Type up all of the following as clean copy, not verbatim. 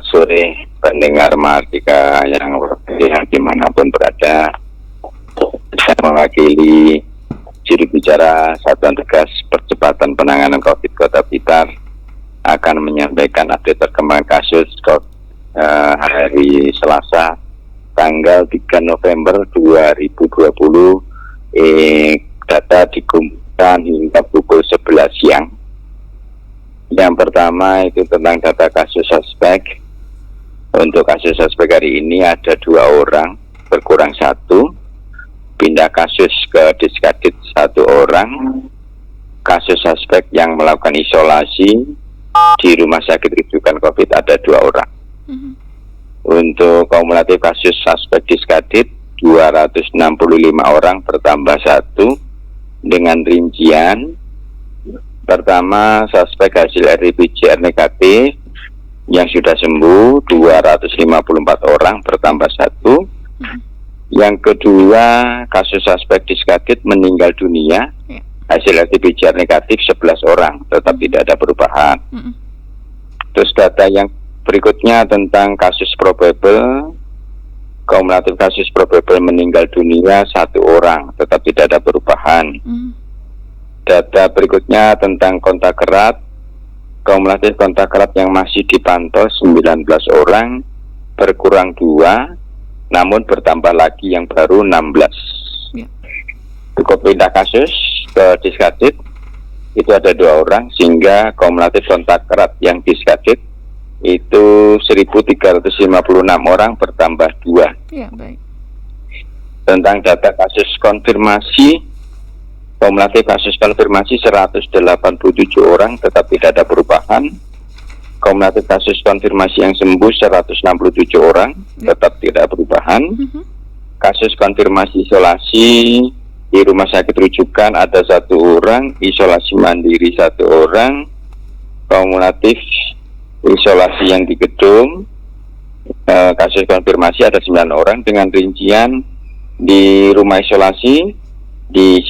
sore pendengar Mardika yang berpilihan dimanapun berada. Saya mewakili juru bicara Satuan Tugas Percepatan Penanganan COVID Kota Blitar akan menyampaikan update perkembangan kasus hari Selasa tanggal 3 November 2020. Data dikumpulkan hingga pukul 11 siang. Yang pertama itu tentang data kasus suspek. Untuk kasus suspek hari ini ada 2 orang, berkurang 1. Pindah kasus ke Diskadit 1 orang. Kasus suspek yang melakukan isolasi di rumah sakit rujukan COVID ada 2 orang. Untuk kumulatif kasus suspek Diskadit 265 orang bertambah 1 dengan rincian. Pertama, suspek hasil RT-PCR negatif yang sudah sembuh 254 orang bertambah 1. Yang kedua, kasus suspek Diskadit meninggal dunia hasil RT-PCR negatif 11 orang, tetap tidak ada perubahan. Terus data yang berikutnya tentang kasus probable. Kumulatif kasus probable meninggal dunia 1 orang, tetap tidak ada perubahan. Data berikutnya tentang kontak erat. Kumulatif kontak erat yang masih dipantau 19 orang, berkurang 2, namun bertambah lagi yang baru 16. Cukup pindah kasus ke Diskadit itu ada 2 orang, sehingga kumulatif kontak erat yang Diskadit itu 1.356 orang bertambah 2. Baik. Tentang data kasus konfirmasi, kumulatif kasus konfirmasi 187 orang, tetap tidak ada perubahan. Kumulatif kasus konfirmasi yang sembuh 167 orang, tetap tidak ada perubahan. Kasus konfirmasi isolasi di rumah sakit rujukan ada 1 orang, isolasi mandiri 1 orang. Kumulatif isolasi yang di gedung kasus konfirmasi ada 9 orang dengan rincian di rumah isolasi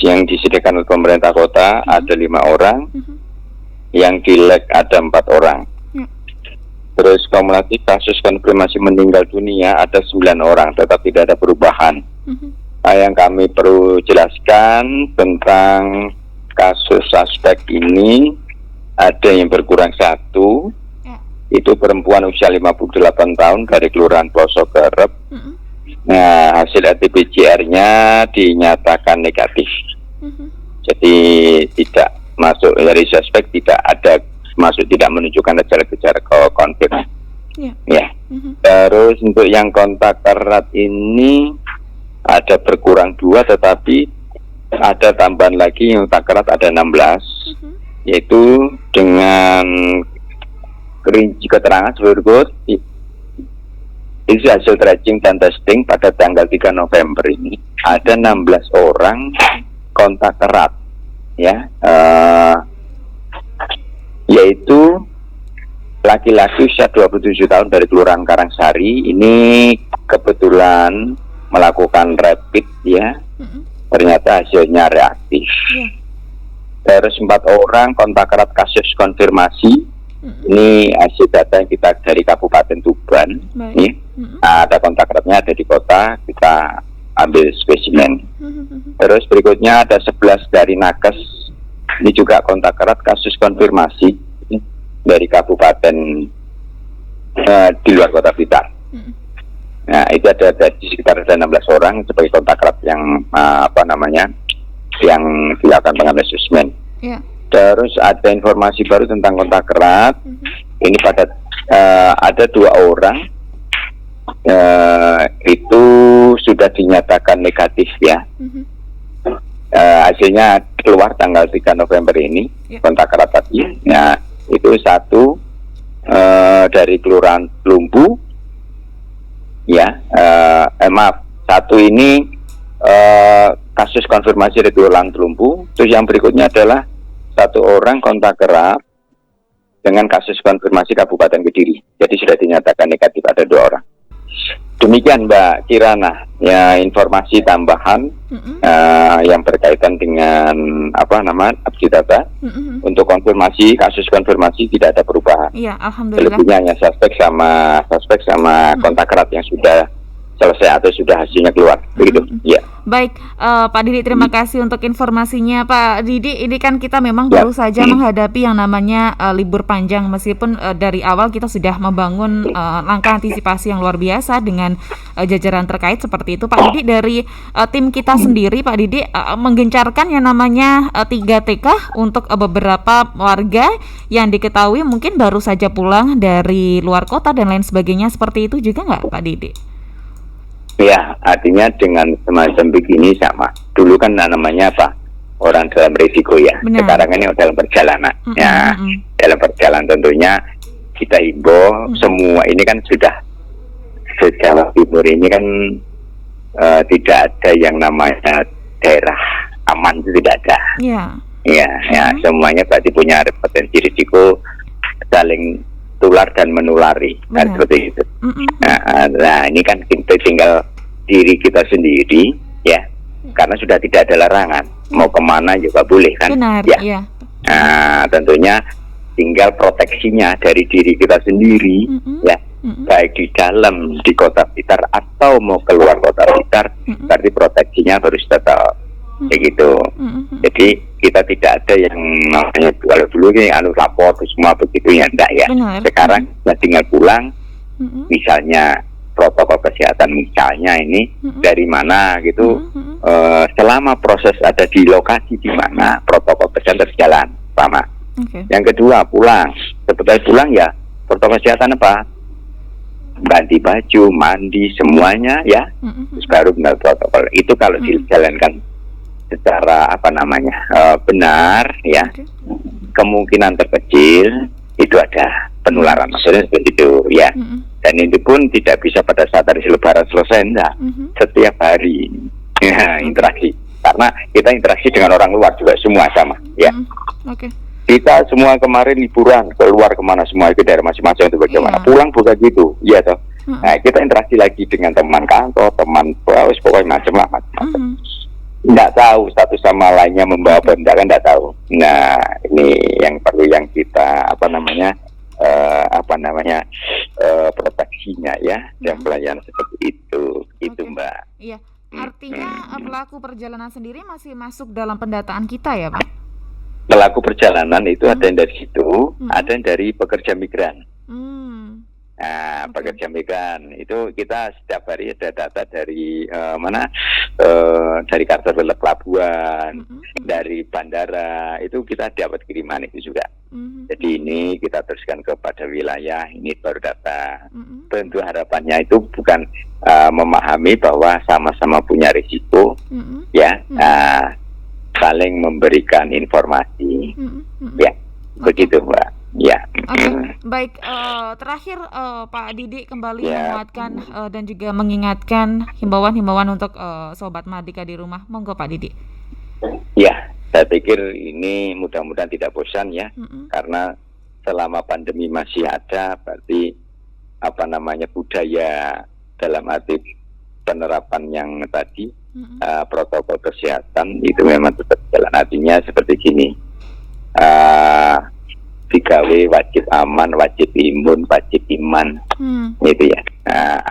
yang disediakan oleh pemerintah kota ada 5 orang, yang di LEG ada 4 orang. Terus kumulatif kasus konfirmasi meninggal dunia ada 9 orang, tetap tidak ada perubahan. Yang kami perlu jelaskan tentang kasus suspek ini, ada yang berkurang 1. Itu perempuan usia 58 tahun dari Kelurahan Pelosok Garep. Nah, hasil RT-PCR-nya dinyatakan negatif. Jadi tidak masuk dari suspek, tidak menunjukkan gejala konfirm. Terus untuk yang kontak erat ini ada berkurang 2, tetapi ada tambahan lagi yang kontak erat ada 16, yaitu dengan rinci keterangan berikut. Itu hasil tracing dan testing pada tanggal 3 November ini ada 16 orang kontak erat, yaitu laki-laki usia 27 tahun dari Kelurahan Karangsari. Ini kebetulan melakukan rapid, ternyata hasilnya reaktif. Terus 4 orang kontak erat kasus konfirmasi. Ini hasil data yang kita dari Kabupaten Tuban. Ada kontak eratnya, ada di kota, kita ambil spesimen. Terus berikutnya ada 11 dari Nakes. Ini juga kontak erat kasus konfirmasi dari kabupaten di luar kota Blitar. Nah, itu ada di sekitar 16 orang sebagai kontak erat yang yang dilakukan pengambilan spesimen. Terus ada informasi baru tentang kontak erat. Ini pada ada 2 orang itu sudah dinyatakan negatif, hasilnya keluar tanggal 3 November ini. Kontak erat tadi, itu 1 dari Kelurahan Lumbu, 1 ini kasus konfirmasi dari Kelurahan Lumbu. Terus yang berikutnya adalah 1 orang kontak erat dengan kasus konfirmasi Kabupaten Kediri. Jadi sudah dinyatakan negatif ada 2 orang. Demikian Mbak Kirana, ya informasi tambahan yang berkaitan dengan abdi data. Untuk kasus konfirmasi tidak ada perubahan. Iya, alhamdulillah. Selebihnya hanya suspek sama kontak erat yang sudah selesai atau sudah hasilnya keluar, begitu. Ya. Baik, Pak Didi, terima kasih untuk informasinya. Pak Didi, ini kan kita memang baru saja menghadapi yang namanya libur panjang, meskipun dari awal kita sudah membangun langkah antisipasi yang luar biasa dengan jajaran terkait seperti itu. Pak Didi, dari tim kita sendiri, Pak Didi menggencarkan yang namanya 3TK untuk beberapa warga yang diketahui mungkin baru saja pulang dari luar kota dan lain sebagainya, seperti itu juga nggak, Pak Didi? Ya, artinya dengan semacam begini sama. Dulu kan namanya apa? Orang dalam risiko ya. Benar. Sekarang ini dalam perjalanan. Dalam perjalanan tentunya kita himbau semua ini kan sudah Jawa Timur ini kan tidak ada yang namanya daerah aman, itu tidak ada. Ya, semuanya berarti punya potensi risiko saling tular dan menulari, kan seperti itu. Nah, ini kan kita tinggal diri kita sendiri, ya, karena sudah tidak ada larangan, mau kemana juga boleh, kan? Benar, ya. Nah, tentunya tinggal proteksinya dari diri kita sendiri, ya, baik di dalam di kota Blitar atau mau keluar kota Blitar, berarti proteksinya harus tetap, begitu. Jadi kita tidak ada yang namanya kalau dulu ini lapor semua begitu ya, enggak ya. Benar. Sekarang kita tinggal pulang, misalnya protokol kesehatan misalnya ini dari mana gitu, selama proses ada di lokasi di mana protokol kesehatan terjalan sama. Yang kedua pulang, setelah pulang ya protokol kesehatan apa? Ganti baju, mandi semuanya ya, terus baru benar protokol. Itu kalau dijalankan secara benar ya, kemungkinan terkecil itu ada penularan, maksudnya seperti itu ya. Dan itu pun tidak bisa pada saat hari Lebaran selesai, enggak. Setiap hari ya, interaksi, karena kita interaksi dengan orang luar juga semua sama ya. Kita semua kemarin liburan keluar kemana semua ke daerah masing-masing itu bagaimana, pulang bukan gitu ya toh. Nah, kita interaksi lagi dengan teman kantor, teman pokoknya macam-macam. Nggak tahu satu sama lainnya membawa benda, kan nggak tahu. Nah, ini yang perlu yang kita proteksinya ya, dan pelayanan seperti itu, itu Mbak. Iya, artinya pelaku perjalanan sendiri masih masuk dalam pendataan kita ya, Pak? Pelaku perjalanan itu ada yang dari situ, ada yang dari pekerja migran. Nah, pekerja migran itu kita setiap hari ada data dari dari kantor pelabuhan, dari bandara, itu kita dapat kiriman itu juga. Jadi ini kita teruskan kepada wilayah, ini baru data. Tentu harapannya itu bukan memahami bahwa sama-sama punya risiko, ya, saling memberikan informasi, ya, begitu Mbak. Ya. Baik. Terakhir Pak Didi kembali menguatkan dan juga mengingatkan himbauan-himbauan untuk Sobat Mardika di rumah. Monggo Pak Didi. Ya, saya pikir ini mudah-mudahan tidak bosan ya, karena selama pandemi masih ada, berarti budaya dalam arti penerapan yang tadi, protokol kesehatan itu memang tetap jalan. Artinya seperti gini. Digawe wajib aman, wajib imun, wajib iman, itu ya.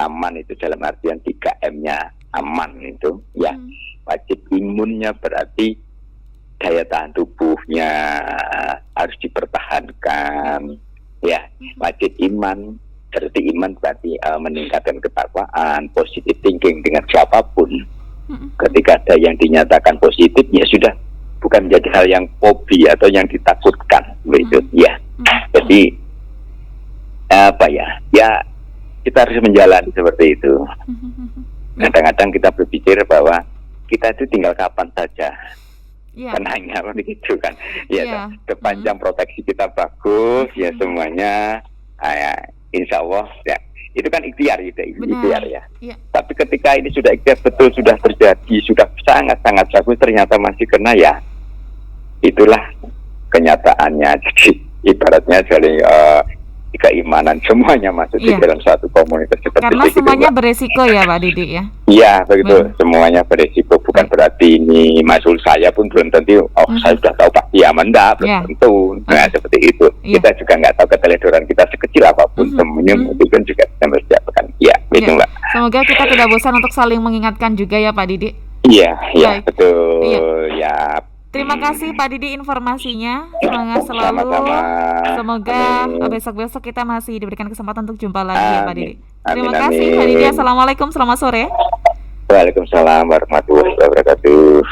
Aman itu dalam artian 3M-nya aman itu, ya. Wajib imunnya berarti daya tahan tubuhnya harus dipertahankan, ya. Wajib iman berarti meningkatkan ketakwaan, positive thinking dengan siapapun. Ketika ada yang dinyatakan positif, ya sudah, bukan menjadi hal yang fobi atau yang ditakutkan, begitu ya. Jadi ya kita harus menjalani seperti itu. Kadang-kadang kita berpikir bahwa kita itu tinggal kapan saja, tenangnya begitu kan. Ya, sepanjang proteksi kita bagus, ya semuanya, insya Allah ya. Itu kan ikhtiar ya. Tapi ketika ini sudah ikhtiar betul, sudah terjadi, sudah sangat-sangat bagus, ternyata masih kena, ya itulah kenyataannya. Jadi ibaratnya dari keimanan, semuanya masuk di dalam satu komunitas seperti karena itu. Semuanya beresiko ya Pak Didi ya. Iya begitu, semuanya beresiko. Bukan berarti ini masul saya pun belum tentu. Saya sudah tahu pasti aman, belum tentu. Nah seperti itu. Kita juga nggak tahu keteledoran kita sekecil apapun, semuanya itu kan juga bisa mensiapkan. Iya, begitu Mbak. Semoga kita tidak bosan untuk saling mengingatkan juga ya Pak Didi. Iya, betul. Ya. Terima kasih Pak Didi informasinya. Semangat selalu. Sama-sama. Semoga besok-besok kita masih diberikan kesempatan untuk jumpa lagi ya Pak Didi. Terima Amin. kasih Pak Didi. Assalamualaikum, selamat sore. Waalaikumsalam warahmatullahi wabarakatuh.